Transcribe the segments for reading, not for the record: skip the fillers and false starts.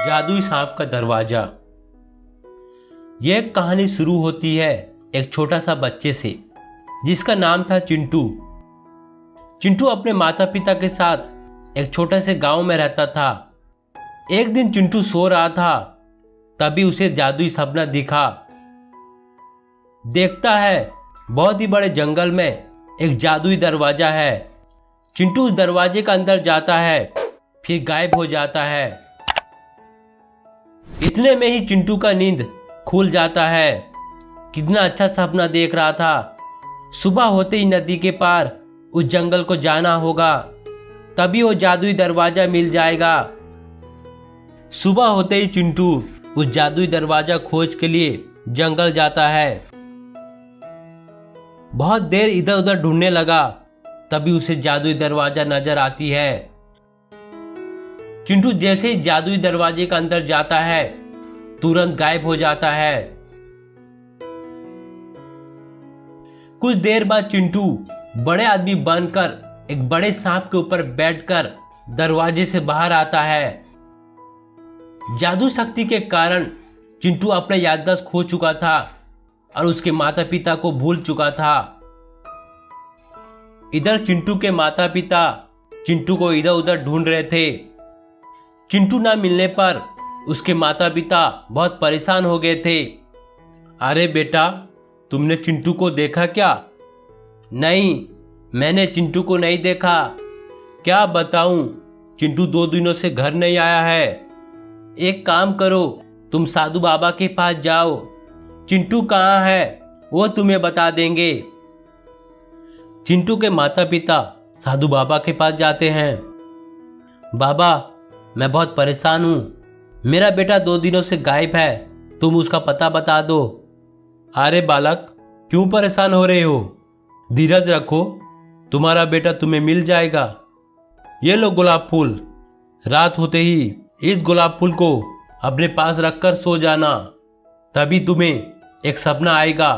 जादुई सांप का दरवाजा। यह कहानी शुरू होती है एक छोटा सा बच्चे से जिसका नाम था चिंटू। चिंटू अपने माता पिता के साथ एक छोटे से गांव में रहता था। एक दिन चिंटू सो रहा था, तभी उसे जादुई सपना दिखा। देखता है बहुत ही बड़े जंगल में एक जादुई दरवाजा है। चिंटू उस दरवाजे का अंदर जाता है, फिर गायब हो जाता है। इतने में ही चिंटू का नींद खुल जाता है। कितना अच्छा सपना देख रहा था। सुबह होते ही नदी के पार उस जंगल को जाना होगा, तभी वो जादुई दरवाजा मिल जाएगा। सुबह होते ही चिंटू उस जादुई दरवाजा खोज के लिए जंगल जाता है। बहुत देर इधर उधर ढूंढने लगा, तभी उसे जादुई दरवाजा नजर आती है। चिंटू जैसे ही जादुई दरवाजे का अंदर जाता है, तुरंत गायब हो जाता है। कुछ देर बाद चिंटू बड़े आदमी बनकर एक बड़े सांप के ऊपर बैठकर दरवाजे से बाहर आता है। जादू शक्ति के कारण चिंटू अपना याददाश्त खो चुका था और उसके माता पिता को भूल चुका था। इधर चिंटू के माता पिता चिंटू को इधर उधर ढूंढ रहे थे। चिंटू ना मिलने पर उसके माता पिता बहुत परेशान हो गए थे। अरे बेटा, तुमने चिंटू को देखा क्या? नहीं, मैंने चिंटू को नहीं देखा। क्या बताऊं, चिंटू 2 दिनों से घर नहीं आया है। एक काम करो, तुम साधु बाबा के पास जाओ। चिंटू कहाँ है वो तुम्हें बता देंगे। चिंटू के माता पिता साधु बाबा के पास जाते हैं। बाबा, मैं बहुत परेशान हूं। मेरा बेटा 2 दिनों से गायब है, तुम उसका पता बता दो। अरे बालक, क्यों परेशान हो रहे हो? धीरज रखो, तुम्हारा बेटा तुम्हें मिल जाएगा। ये लो गुलाब फूल। रात होते ही इस गुलाब फूल को अपने पास रखकर सो जाना, तभी तुम्हें एक सपना आएगा।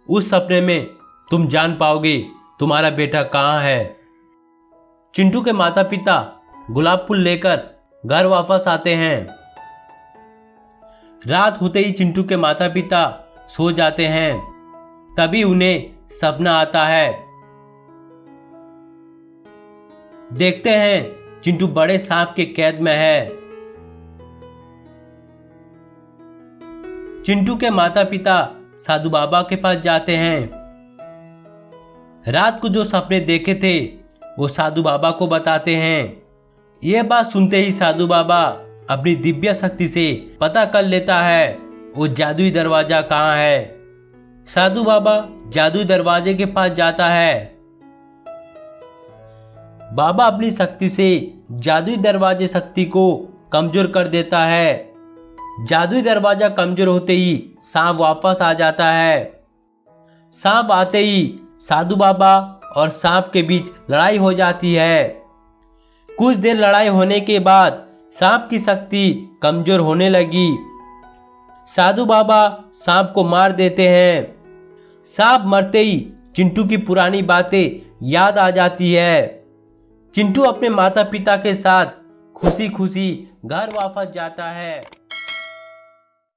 उस सपने में तुम जान पाओगे तुम्हारा बेटा कहाँ है। चिंटू के माता पिता गुलाब फूल लेकर घर वापस आते हैं। रात होते ही चिंटू के माता पिता सो जाते हैं, तभी उन्हें सपना आता है। देखते हैं चिंटू बड़े सांप के कैद में है। चिंटू के माता पिता साधु बाबा के पास जाते हैं। रात को जो सपने देखे थे वो साधु बाबा को बताते हैं। यह बात सुनते ही साधु बाबा अपनी दिव्य शक्ति से पता कर लेता है वो जादुई दरवाजा कहाँ है। साधु बाबा जादुई दरवाजे के पास जाता है। बाबा अपनी शक्ति से जादुई दरवाजे शक्ति को कमजोर कर देता है। जादुई दरवाजा कमजोर होते ही सांप वापस आ जाता है। सांप आते ही साधु बाबा और सांप के बीच लड़ाई हो जाती है। कुछ देर लड़ाई होने के बाद सांप की शक्ति कमजोर होने लगी। साधु बाबा सांप को मार देते हैं। सांप मरते ही चिंटू की पुरानी बातें याद आ जाती है। चिंटू अपने माता पिता के साथ खुशी खुशी घर वापस जाता है।